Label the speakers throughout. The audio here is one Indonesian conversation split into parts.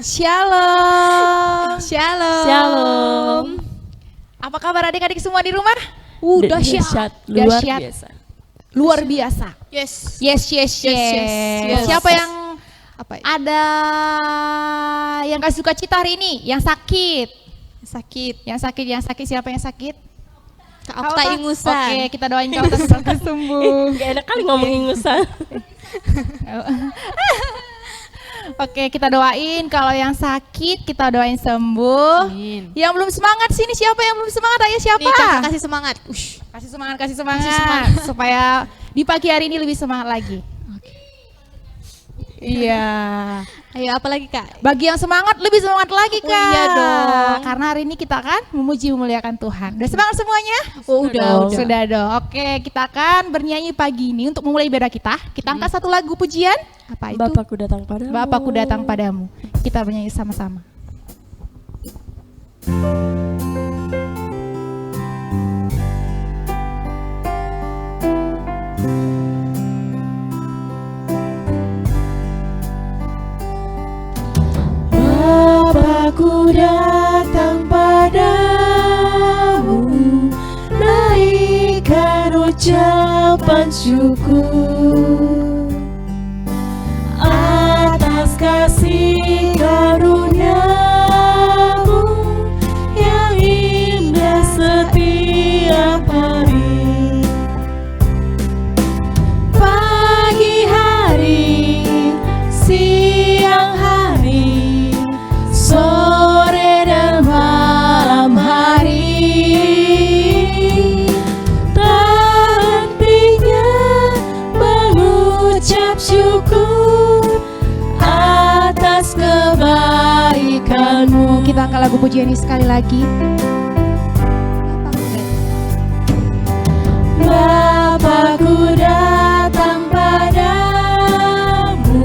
Speaker 1: Shalom.
Speaker 2: Shalom.
Speaker 1: Apa kabar adik-adik semua di rumah?
Speaker 2: Dahsyat, luar biasa.
Speaker 1: Luar biasa.
Speaker 3: Yes.
Speaker 1: Yes. Siapa yang
Speaker 3: Apa?
Speaker 1: ada yang gak suka cita hari ini? Yang sakit. Yang sakit. Siapa yang sakit?
Speaker 3: Kak Okta ingusan.
Speaker 1: Oke, kita doain Kak Okta semoga sembuh.
Speaker 2: Gak enak kali ngomong ingusan.
Speaker 1: Oke, kita doain kalau yang sakit kita doain sembuh.
Speaker 2: Amin.
Speaker 1: Yang belum semangat sini siapa yang belum semangat? Ayo siapa?
Speaker 3: Nih kakak kasih semangat.
Speaker 1: Kasih semangat supaya di pagi hari ini lebih semangat lagi. Iya.
Speaker 3: Ayo apa lagi Kak?
Speaker 1: Bagi yang semangat lebih semangat lagi Kak.
Speaker 3: Iya dong.
Speaker 1: Karena hari ini kita akan memuji memuliakan Tuhan. Udah semangat semuanya?
Speaker 3: Udah.
Speaker 1: Sudah dong. Oke, kita akan bernyanyi pagi ini untuk memulai ibadah kita. Kita angkat satu lagu pujian. Apa itu?
Speaker 2: Bapakku datang padamu.
Speaker 1: Bapakku datang padamu. Kita bernyanyi sama-sama.
Speaker 2: Bapakku datang padamu, naikkan ucapan syukur atas kasih karunia-Mu yang indah setiap hari. Pagi hari, siang hari, sore dan malam hari, tak hentinya mengucap syukur atas kebaikan-Mu.
Speaker 1: Kita angkat lagu pujian ini sekali lagi.
Speaker 2: Bapakku datang padamu,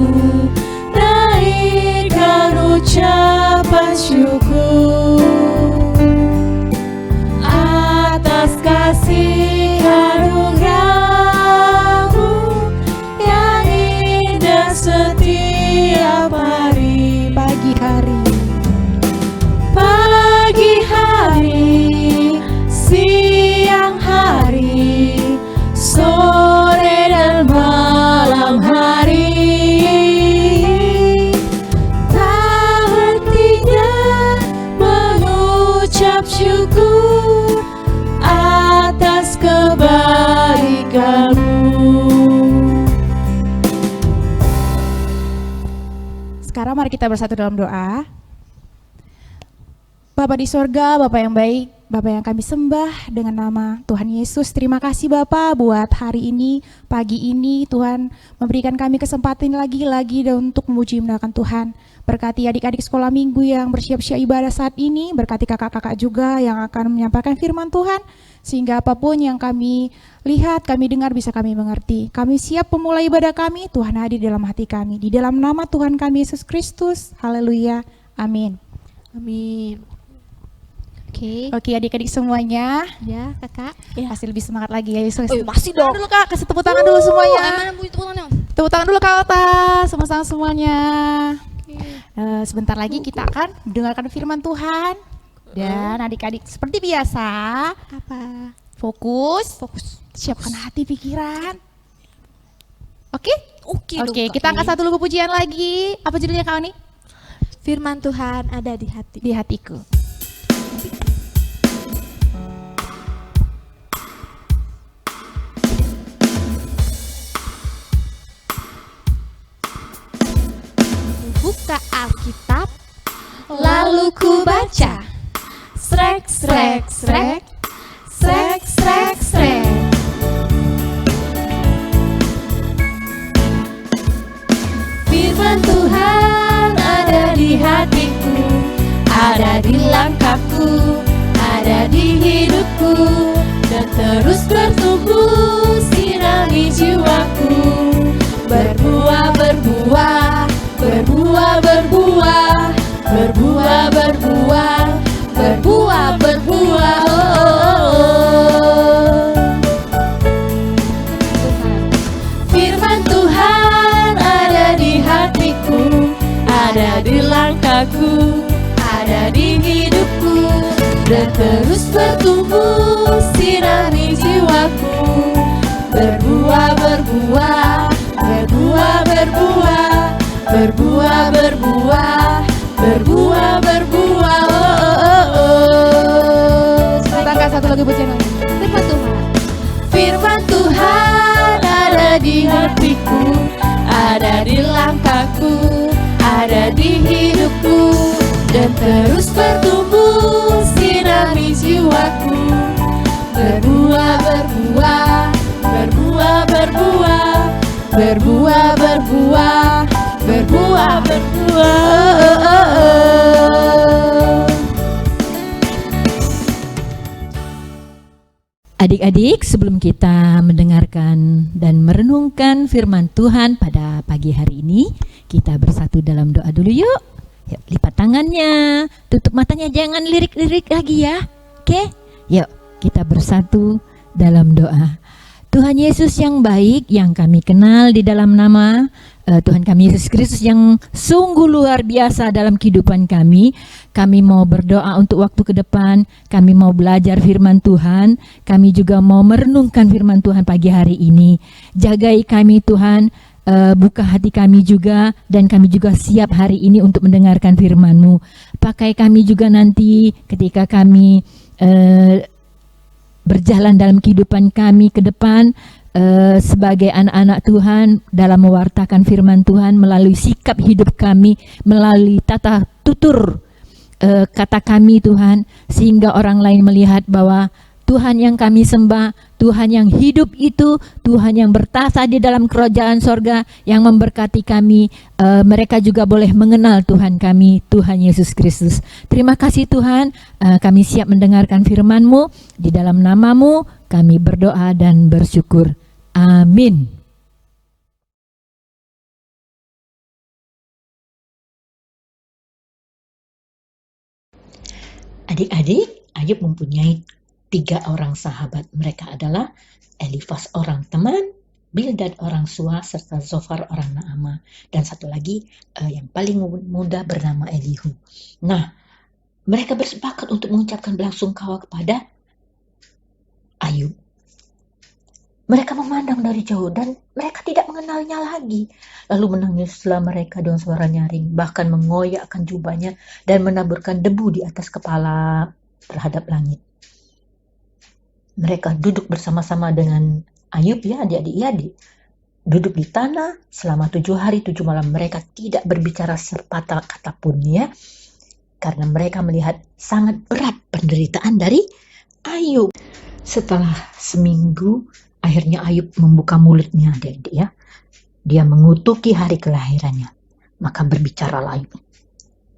Speaker 2: naikkan ucapan syukur atas kasih karunia-Mu yang indah setiap hari. Pagi hari, siang hari, sore dan malam hari, tak hentinya mengucap syukur atas kebaikan-Mu.
Speaker 1: Sekarang mari kita bersatu dalam doa. Bapa di sorga, Bapa yang baik, Bapa yang kami sembah dengan nama Tuhan Yesus. Terima kasih Bapa buat hari ini, pagi ini Tuhan memberikan kami kesempatan lagi dan untuk memuji memuliakan Tuhan. Berkati adik-adik sekolah minggu yang bersiap-siap ibadah saat ini, berkati kakak-kakak juga yang akan menyampaikan firman Tuhan, sehingga apapun yang kami lihat, kami dengar bisa kami mengerti. Kami siap memulai ibadah kami, Tuhan hadir dalam hati kami. Di dalam nama Tuhan kami Yesus Kristus, haleluya, amin.
Speaker 3: Amin.
Speaker 1: Oke adik-adik semuanya,
Speaker 3: Ya kakak.
Speaker 1: pasti lebih semangat lagi ya Yesus.
Speaker 3: Masih dong.
Speaker 1: Dulu Kak, kasih tepuk tangan dulu semuanya.
Speaker 3: Mana bunyi tepuk tangan?
Speaker 1: Tepuk tangan dulu Kak Ota, sama-sama semuanya. Sebentar lagi kita akan mendengarkan firman Tuhan. Dan adik-adik seperti biasa,
Speaker 3: Apa?
Speaker 1: fokus, siapkan hati pikiran. Oke, kita angkat satu lagu pujian lagi. Apa judulnya Kak Oni?
Speaker 3: Firman Tuhan ada di hati.
Speaker 1: Di hatiku.
Speaker 3: Buka Alkitab, lalu ku baca.
Speaker 2: Srek, srek, srek, srek, srek, srek. Firman Tuhan ada di hatiku, ada di langkahku, ada di hidupku, dan terus bertumbuh sirami jiwaku. Berbuah, berbuah, berbuah, berbuah, berbuah, berbuah, berbuah, berbuah. Firman Tuhan ada di hatiku, ada di langkahku, ada di hidupku, dan terus bertumbuh sinari jiwaku. Berbuah, berbuah, berbuah, berbuah, berbuah, berbuah, berbuah, berbuah. Oh, oh, oh, oh.
Speaker 1: Kita angkat satu lagi buat channel.
Speaker 3: Firman Tuhan.
Speaker 2: Firman Tuhan ada di hatiku, ada di langkahku, ada di hidupku, dan terus bertumbuh sinari jiwaku. Berbuah, berbuah, berbuah, berbuah, berbuah, berbuah, berbuah, berbuah. Oh, oh, oh, oh.
Speaker 4: Adik-adik, sebelum kita mendengarkan dan merenungkan firman Tuhan pada pagi hari ini, kita bersatu dalam doa dulu yuk. Yuk, lipat tangannya, tutup matanya, jangan lirik-lirik lagi ya. Oke? Yuk, kita bersatu dalam doa. Tuhan Yesus yang baik, yang kami kenal di dalam nama Tuhan kami Yesus Kristus yang sungguh luar biasa dalam kehidupan kami mau berdoa untuk waktu ke depan, kami mau belajar firman Tuhan, kami juga mau merenungkan firman Tuhan pagi hari ini. Jagai kami Tuhan, buka hati kami juga, dan kami juga siap hari ini untuk mendengarkan firman-Mu. Pakai kami juga nanti ketika kami berjalan dalam kehidupan kami ke depan, sebagai anak-anak Tuhan dalam mewartakan firman Tuhan melalui sikap hidup kami, melalui tata tutur kata kami Tuhan, sehingga orang lain melihat bahwa Tuhan yang kami sembah, Tuhan yang hidup itu, Tuhan yang bertahta di dalam kerajaan sorga, yang memberkati kami, mereka juga boleh mengenal Tuhan kami, Tuhan Yesus Kristus. Terima kasih Tuhan, kami siap mendengarkan firman-Mu, di dalam nama-Mu kami berdoa dan bersyukur. Amin. Adik-adik, Ayub mempunyai 3 orang sahabat. Mereka adalah Elifas orang teman, Bildad orang Sua, serta Zofar orang Naamah. Dan satu lagi yang paling muda bernama Elihu. Nah, mereka bersepakat untuk mengucapkan belasungkawa kepada Ayub. Mereka memandang dari jauh dan mereka tidak mengenalnya lagi. Lalu menangislah mereka dengan suara nyaring, bahkan mengoyakkan jubahnya dan menaburkan debu di atas kepala terhadap langit. Mereka duduk bersama-sama dengan Ayub, ya adik-adik, ya adik. Duduk di tanah selama 7 hari 7 malam. Mereka tidak berbicara sepatah kata pun, ya. Karena mereka melihat sangat berat penderitaan dari Ayub. Setelah seminggu, akhirnya Ayub membuka mulutnya, adik-adik, ya. Dia mengutuki hari kelahirannya. Maka berbicaralah Ayub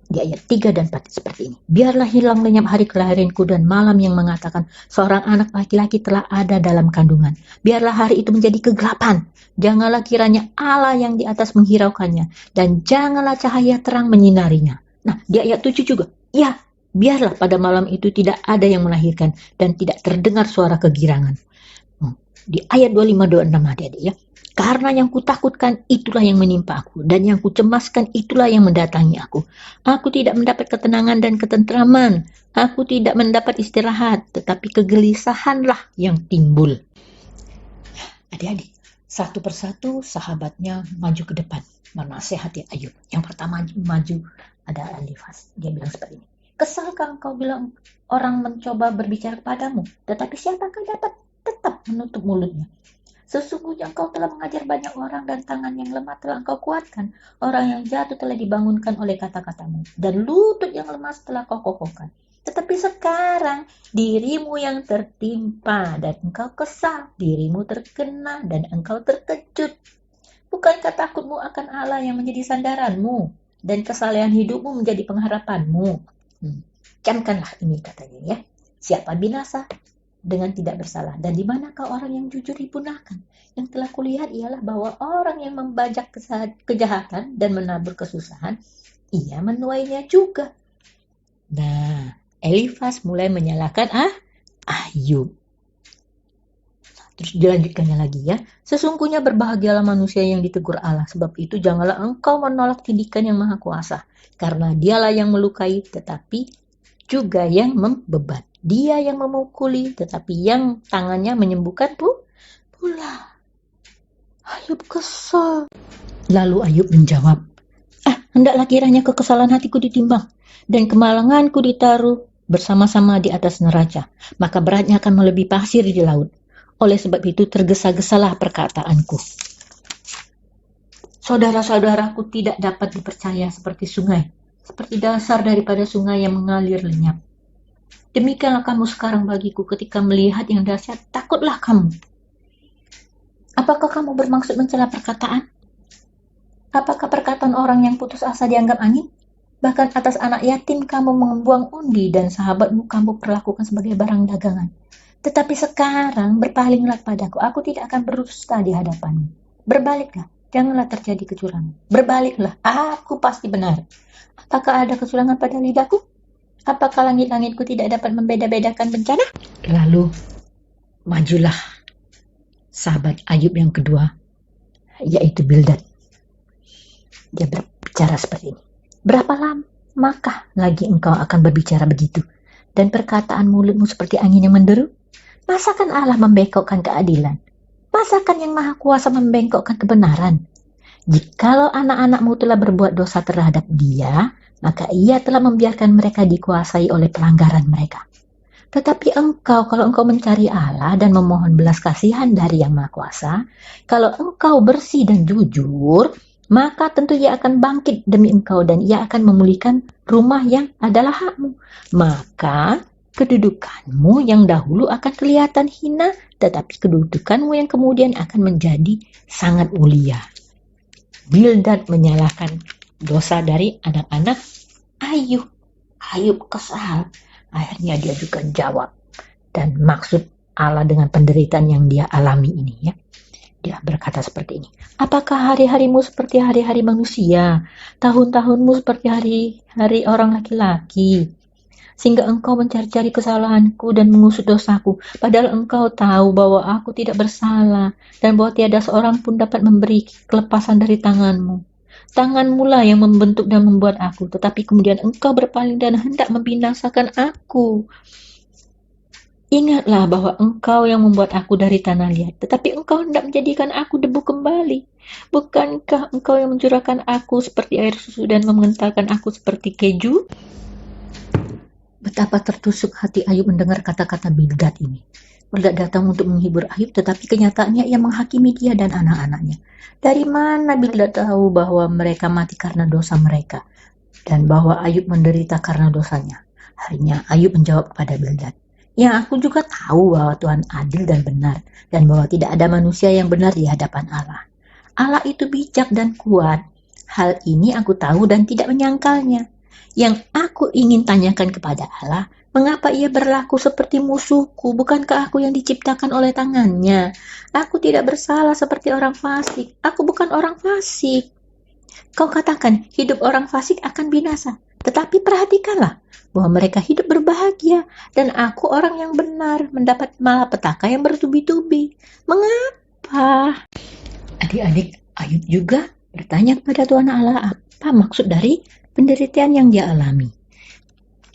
Speaker 4: di ayat 3 dan 4 seperti ini. Biarlah hilang lenyap hari kelahiranku dan malam yang mengatakan seorang anak laki-laki telah ada dalam kandungan. Biarlah hari itu menjadi kegelapan. Janganlah kiranya Allah yang di atas menghiraukannya, dan janganlah cahaya terang menyinarinya. Nah, di ayat 7 juga. Ya, biarlah pada malam itu tidak ada yang melahirkan dan tidak terdengar suara kegirangan. Di ayat 25-26 adik-adik, ya. Karena yang kutakutkan itulah yang menimpa aku, dan yang kucemaskan itulah yang mendatangi aku. Aku tidak mendapat ketenangan dan ketentraman. Aku tidak mendapat istirahat, tetapi kegelisahanlah yang timbul. Adik-adik, satu persatu sahabatnya maju ke depan menasehati Ayub. Yang pertama maju ada Elifas. Dia bilang seperti ini. Kesalkah engkau bilang orang mencoba berbicara kepadamu, tetapi siapakah dapat tetap menutup mulutnya? Sesungguhnya engkau telah mengajar banyak orang, dan tangan yang lemah telah engkau kuatkan. Orang yang jatuh telah dibangunkan oleh kata-katamu, dan lutut yang lemas telah kau kokohkan. Tetapi sekarang dirimu yang tertimpa, dan engkau kesal, dirimu terkena, dan engkau terkejut. Bukankah takutmu akan Allah yang menjadi sandaranmu, dan kesalehan hidupmu menjadi pengharapanmu? Camkanlah ini katanya, ya. Siapa binasa dengan tidak bersalah, dan di manakah orang yang jujur dipunahkan? Yang telah kulihat ialah bahwa orang yang membajak kejahatan dan menabur kesusahan, ia menuainya juga. Nah, Elifas mulai menyalahkan Ayub. Terus dilanjutkannya lagi ya. Sesungguhnya berbahagialah manusia yang ditegur Allah, sebab itu janganlah engkau menolak didikan yang maha kuasa. Karena dialah yang melukai, tetapi juga yang membeban. Dia yang memukuli, tetapi yang tangannya menyembuhkan pula. Ayub kesal. Lalu Ayub menjawab, hendaklah kiranya kekesalan hatiku ditimbang, dan kemalanganku ditaruh bersama-sama di atas neraca, maka beratnya akan melebihi pasir di laut. Oleh sebab itu tergesa-gesalah perkataanku. Saudara-saudaraku tidak dapat dipercaya seperti sungai, seperti dasar daripada sungai yang mengalir lenyap. Demikianlah kamu sekarang bagiku ketika melihat yang dahsyat, takutlah kamu. Apakah kamu bermaksud mencela perkataan? Apakah perkataan orang yang putus asa dianggap angin? Bahkan atas anak yatim kamu membuang undi dan sahabatmu kamu perlakukan sebagai barang dagangan. Tetapi sekarang berpalinglah padaku, aku tidak akan berdusta di hadapanmu. Berbaliklah, janganlah terjadi kecurangan. Berbaliklah, aku pasti benar. Apakah ada kecurangan pada lidahku? Apakah langit-langitku tidak dapat membeda-bedakan bencana? Lalu majulah sahabat Ayub yang kedua, yaitu Bildad. Dia berbicara seperti ini. Berapa lamakah lagi engkau akan berbicara begitu? Dan perkataan mulutmu seperti angin yang menderu? Masakan Allah membengkokkan keadilan? Masakan yang maha kuasa membengkokkan kebenaran? Jikalau anak-anakmu telah berbuat dosa terhadap dia, maka ia telah membiarkan mereka dikuasai oleh pelanggaran mereka. Tetapi engkau, kalau engkau mencari Allah dan memohon belas kasihan dari yang maha kuasa, kalau engkau bersih dan jujur, maka tentu ia akan bangkit demi engkau dan ia akan memulihkan rumah yang adalah hakmu. Maka kedudukanmu yang dahulu akan kelihatan hina, tetapi kedudukanmu yang kemudian akan menjadi sangat mulia. Bildad menyalahkan dosa dari anak-anak Ayub. Ayub kesal. Akhirnya dia juga jawab. Dan maksud Allah dengan penderitaan yang dia alami ini ya. Dia berkata seperti ini. Apakah hari-harimu seperti hari-hari manusia? Tahun-tahunmu seperti hari-hari orang laki-laki? Sehingga engkau mencari-cari kesalahanku dan mengusut dosaku. Padahal engkau tahu bahwa aku tidak bersalah. Dan bahwa tiada seorang pun dapat memberi kelepasan dari tanganmu. Tanganmu lah yang membentuk dan membuat aku. Tetapi kemudian engkau berpaling dan hendak membinasakan aku. Ingatlah bahwa engkau yang membuat aku dari tanah liat. Tetapi engkau hendak menjadikan aku debu kembali. Bukankah engkau yang mencurahkan aku seperti air susu dan mengentalkan aku seperti keju? Betapa tertusuk hati Ayub mendengar kata-kata Bildad ini. Bildad datang untuk menghibur Ayub, tetapi kenyataannya ia menghakimi dia dan anak-anaknya. Dari mana Bildad tahu bahwa mereka mati karena dosa mereka, dan bahwa Ayub menderita karena dosanya? Akhirnya Ayub menjawab kepada Bildad, "Ya, aku juga tahu bahwa Tuhan adil dan benar, dan bahwa tidak ada manusia yang benar di hadapan Allah. Allah itu bijak dan kuat. Hal ini aku tahu dan tidak menyangkalnya. Yang aku ingin tanyakan kepada Allah, mengapa ia berlaku seperti musuhku? Bukankah aku yang diciptakan oleh tangannya? Aku tidak bersalah seperti orang fasik. Aku bukan orang fasik. Kau katakan hidup orang fasik akan binasa. Tetapi perhatikanlah bahwa mereka hidup berbahagia. Dan aku orang yang benar mendapat malapetaka yang bertubi-tubi. Mengapa?" Adik-adik, Ayub juga bertanya kepada Tuhan Allah apa maksud dari penderitaan yang dia alami.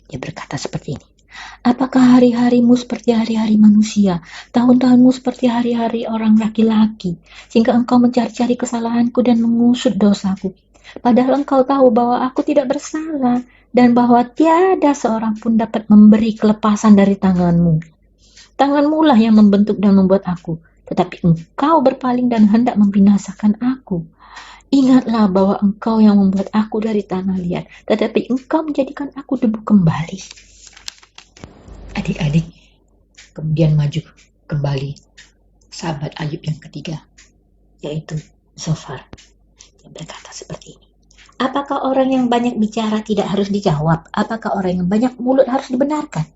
Speaker 4: Dia berkata seperti ini. Apakah hari-harimu seperti hari-hari manusia, tahun-tahunmu seperti hari-hari orang laki-laki, sehingga engkau mencari-cari kesalahanku dan mengusut dosaku? Padahal engkau tahu bahwa aku tidak bersalah, dan bahwa tiada seorang pun dapat memberi kelepasan dari tanganmu. Tanganmu lah yang membentuk dan membuat aku, tetapi engkau berpaling dan hendak membinasakan aku. Ingatlah bahwa engkau yang membuat aku dari tanah liat, tetapi engkau menjadikan aku debu kembali. Adik-adik, kemudian maju kembali sahabat Ayub yang ketiga, yaitu Zofar. Dia berkata seperti ini. Apakah orang yang banyak bicara tidak harus dijawab? Apakah orang yang banyak mulut harus dibenarkan?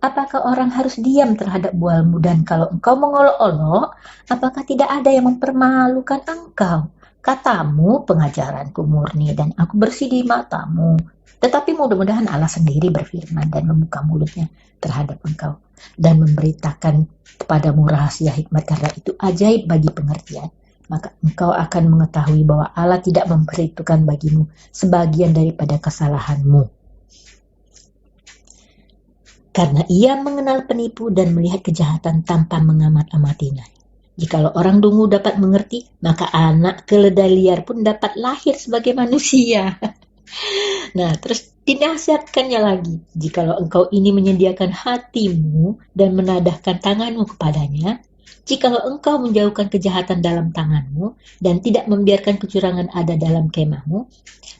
Speaker 4: Apakah orang harus diam terhadap bualmu? Dan kalau engkau mengolok-olok, apakah tidak ada yang mempermalukan engkau? Katamu, pengajaranku murni dan aku bersih di matamu. Tetapi mudah-mudahan Allah sendiri berfirman dan membuka mulutnya terhadap engkau dan memberitakan kepadamu rahasia hikmat, karena itu ajaib bagi pengertian. Maka engkau akan mengetahui bahwa Allah tidak memperhitungkan bagimu sebagian daripada kesalahanmu. Karena ia mengenal penipu dan melihat kejahatan tanpa mengamat-amatinya. Jikalau orang dungu dapat mengerti, maka anak keledai liar pun dapat lahir sebagai manusia. Nah, terus dinasihatkannya lagi, jikalau engkau ini menyediakan hatimu dan menadahkan tanganmu kepadanya, jikalau engkau menjauhkan kejahatan dalam tanganmu dan tidak membiarkan kecurangan ada dalam kemahmu,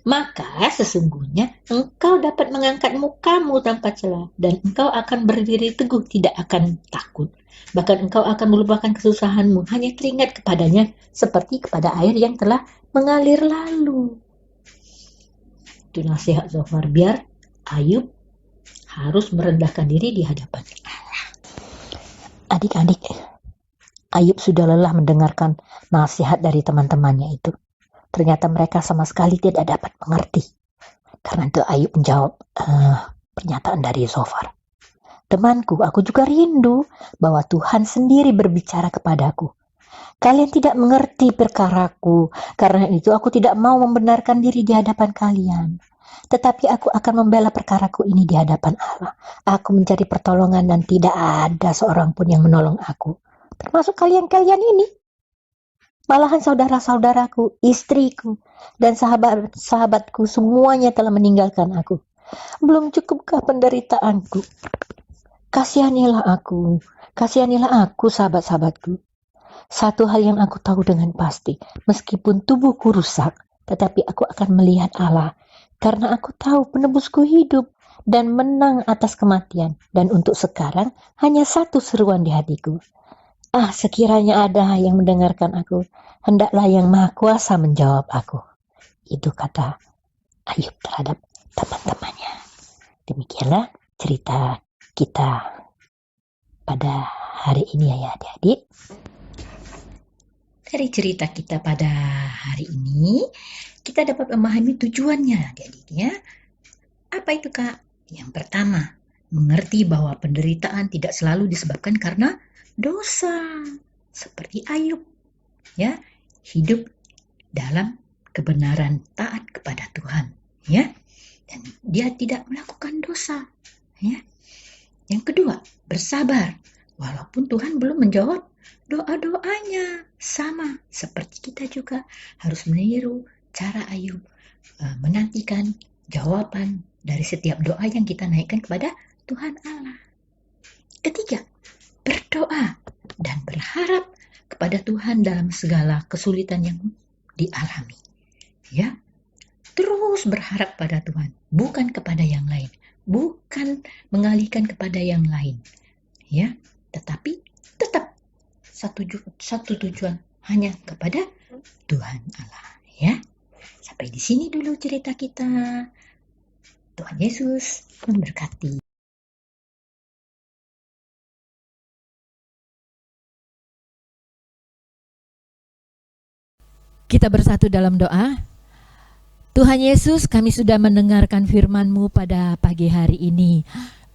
Speaker 4: maka sesungguhnya engkau dapat mengangkat mukamu tanpa celah dan engkau akan berdiri teguh, tidak akan takut. Bahkan engkau akan melupakan kesusahanmu, hanya teringat kepadanya seperti kepada air yang telah mengalir lalu. Itu nasihat Zofar, biar Ayub harus merendahkan diri di hadapan Allah. Adik-adik, Ayub sudah lelah mendengarkan nasihat dari teman-temannya itu. Ternyata mereka sama sekali tidak dapat mengerti. Karena itu Ayub menjawab pernyataan dari Zofar. Temanku, aku juga rindu bahwa Tuhan sendiri berbicara kepadaku. Kalian tidak mengerti perkaraku, karena itu aku tidak mau membenarkan diri di hadapan kalian. Tetapi aku akan membela perkaraku ini di hadapan Allah. Aku mencari pertolongan dan tidak ada seorang pun yang menolong aku. Termasuk kalian-kalian ini. Malahan saudara-saudaraku, istriku, dan sahabat-sahabatku semuanya telah meninggalkan aku. Belum cukupkah penderitaanku? Kasihanilah aku sahabat-sahabatku. Satu hal yang aku tahu dengan pasti, meskipun tubuhku rusak, tetapi aku akan melihat Allah, karena aku tahu penebusku hidup dan menang atas kematian, dan untuk sekarang hanya satu seruan di hatiku. Sekiranya ada yang mendengarkan aku, hendaklah yang Maha Kuasa menjawab aku. Itu kata Ayub terhadap teman-temannya. Demikianlah cerita kita pada hari ini ya adik-adik. Dari cerita kita pada hari ini, kita dapat memahami tujuannya adik-adik ya. Apa itu Kak? Yang pertama, mengerti bahwa penderitaan tidak selalu disebabkan karena dosa. Seperti Ayub, ya, hidup dalam kebenaran taat kepada Tuhan, ya. Dan dia tidak melakukan dosa, ya. Yang kedua, bersabar. Walaupun Tuhan belum menjawab doa-doanya, sama seperti kita juga harus meniru cara Ayub menantikan jawaban dari setiap doa yang kita naikkan kepada Tuhan Allah. Ketiga, berdoa dan berharap kepada Tuhan dalam segala kesulitan yang dialami. Ya, terus berharap pada Tuhan, bukan kepada yang lain, bukan mengalihkan kepada yang lain. Ya, tetapi tetap satu tujuan, hanya kepada Tuhan Allah, ya. Sampai di sini dulu cerita kita. Tuhan Yesus memberkati.
Speaker 5: Kita bersatu dalam doa. Tuhan Yesus, kami sudah mendengarkan firman-Mu pada pagi hari ini.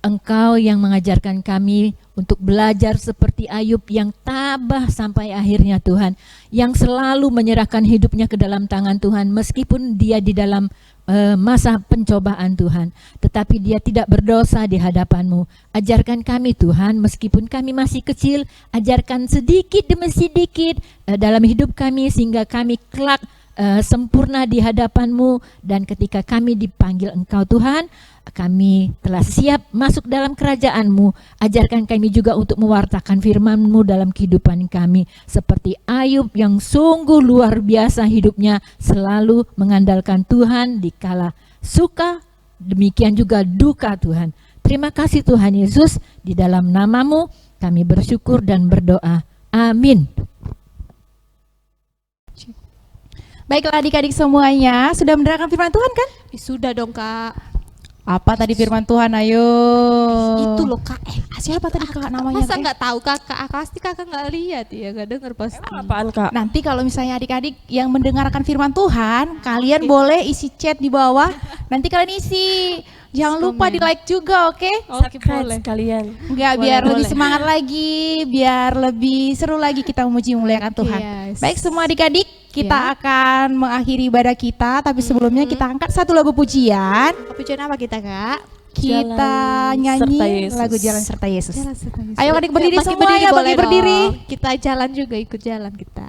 Speaker 5: Engkau yang mengajarkan kami untuk belajar seperti Ayub yang tabah sampai akhirnya Tuhan, yang selalu menyerahkan hidupnya ke dalam tangan Tuhan meskipun dia di dalam masa pencobaan Tuhan, tetapi dia tidak berdosa di hadapan-Mu. Ajarkan kami Tuhan, meskipun kami masih kecil, ajarkan sedikit demi sedikit dalam hidup kami sehingga kami kelak sempurna di hadapan-Mu, dan ketika kami dipanggil Engkau Tuhan, kami telah siap masuk dalam kerajaan-Mu. Ajarkan kami juga untuk mewartakan firman-Mu dalam kehidupan kami, seperti Ayub yang sungguh luar biasa hidupnya, selalu mengandalkan Tuhan di kala suka, demikian juga duka Tuhan. Terima kasih Tuhan Yesus, di dalam nama-Mu kami bersyukur dan berdoa. Amin.
Speaker 1: Baiklah adik-adik semuanya, sudah mendengarkan firman Tuhan kan?
Speaker 3: Sudah dong Kak.
Speaker 1: Apa tadi firman Tuhan? Ayo.
Speaker 3: Itu loh kak.
Speaker 1: Siapa tadi kak namanya?
Speaker 3: Masa nggak tahu kakak? Pasti kakak nggak lihat ya, nggak dengar pasti.
Speaker 2: Apaan Kak?
Speaker 1: Nanti kalau misalnya adik-adik yang mendengarkan firman Tuhan, kalian boleh isi chat di bawah. Nanti kalian isi. Jangan lupa di like juga, oke?
Speaker 3: Oke
Speaker 2: Subscribe
Speaker 3: boleh.
Speaker 2: kalian.
Speaker 1: Enggak,
Speaker 3: Boleh,
Speaker 1: biar lebih
Speaker 3: boleh.
Speaker 1: semangat lagi, biar lebih seru lagi kita memuji memuliakan Tuhan.
Speaker 3: Yes.
Speaker 1: Baik semua adik-adik, kita akan mengakhiri ibadah kita, tapi sebelumnya kita angkat satu lagu pujian.
Speaker 3: Pujian apa kita kak?
Speaker 1: Kita
Speaker 2: Jalan
Speaker 1: nyanyi
Speaker 2: serta Yesus.
Speaker 1: lagu Jalan Serta Yesus.
Speaker 3: Jalan serta Yesus.
Speaker 1: Ayo adik berdiri
Speaker 3: Bagi
Speaker 1: semua ya,
Speaker 3: boleh
Speaker 1: bagi berdiri.
Speaker 3: dong. Kita jalan juga, ikut jalan kita.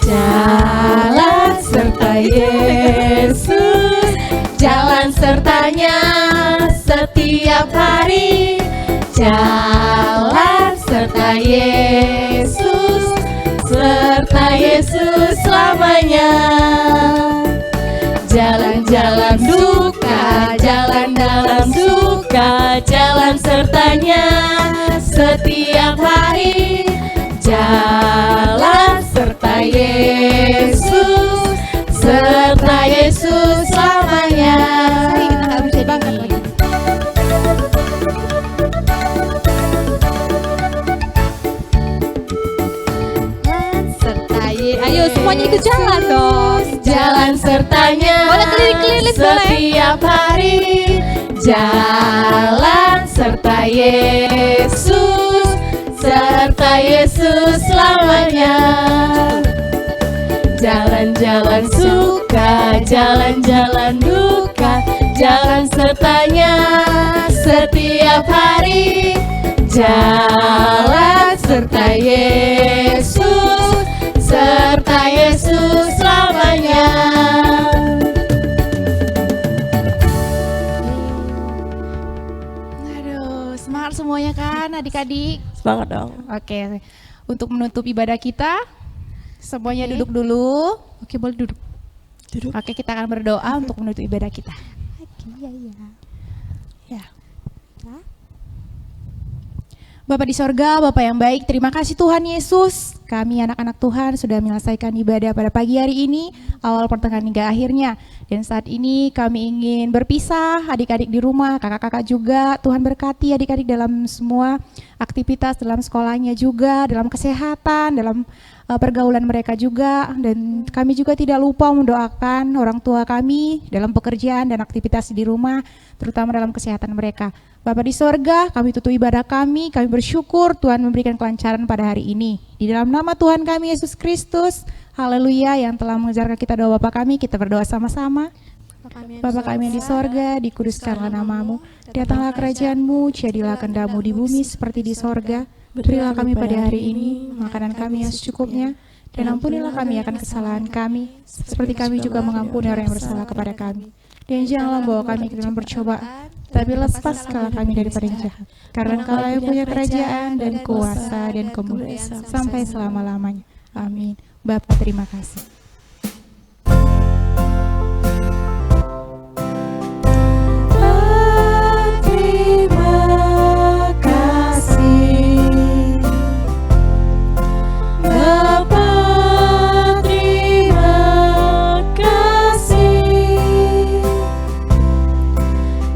Speaker 2: Jalan serta Yesus, jalan sertanya setiap hari. Jalan serta Yesus selamanya. Jalan-jalan duka, jalan dalam duka, jalan sertanya setiap hari. Jalan serta Yesus selamanya.
Speaker 3: Kita nggak bisa banget lagi. Ayo semuanya ikut jalan dong.
Speaker 2: Jalan sertanya
Speaker 3: Boleh keliling-keliling, boleh.
Speaker 2: setiap hari. Jalan serta Yesus selamanya. Jalan-jalan suka, jalan-jalan duka, jalan sertanya setiap hari. Jalan serta Yesus selamanya.
Speaker 1: Aduh, semangat semuanya kan adik-adik.
Speaker 2: Semangat dong.
Speaker 1: Oke, untuk menutup ibadah kita, semuanya duduk dulu.
Speaker 3: Oke boleh duduk.
Speaker 1: Oke, kita akan berdoa untuk menutup ibadah kita.
Speaker 3: Iya iya.
Speaker 1: Ya. Bapak di sorga, Bapak yang baik, terima kasih Tuhan Yesus. Kami anak-anak Tuhan sudah menyelesaikan ibadah pada pagi hari ini, awal pertengahan hingga akhirnya. Dan saat ini kami ingin berpisah, adik-adik di rumah, kakak-kakak juga. Tuhan berkati adik-adik dalam semua aktivitas, dalam sekolahnya juga, dalam kesehatan, dalam pergaulan mereka juga. Dan kami juga tidak lupa mendoakan orang tua kami dalam pekerjaan dan aktivitas di rumah, terutama dalam kesehatan mereka. Bapa di sorga, kami tutup ibadah kami bersyukur Tuhan memberikan kelancaran pada hari ini. Di dalam nama Tuhan kami Yesus Kristus, haleluya, yang telah mengajarkan kita doa Bapa kami, kita berdoa sama-sama. Bapa kami yang di sorga, dikuduskanlah namamu, datanglah kerajaan-Mu, jadilah kehendak-Mu di bumi seperti di sorga. Berilah kami pada hari ini makanan kami yang secukupnya, dan ampunilah kami akan kesalahan kami, seperti kami juga mengampuni orang yang bersalah kepada kami. Dan janganlah bawa kami ke dalam percobaan, tapi lepaskanlah kami daripada yang jahat. Karena Engkau yang punya kerajaan dan kuasa dan kemuliaan sampai selama-lamanya. Amin. Bapa, terima kasih.
Speaker 2: Terima kasih Bapa, terima kasih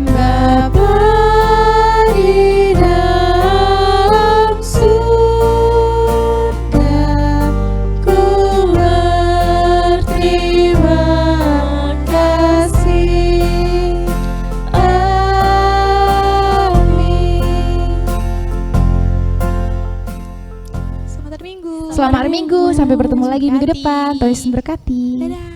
Speaker 2: Bapa di dalam surga, ku berterima kasih. Amin.
Speaker 3: Selamat hari Minggu.
Speaker 1: Selamat hari Minggu, sampai bertemu lagi minggu depan. Tuhan Yesus memberkati.
Speaker 3: Dadah.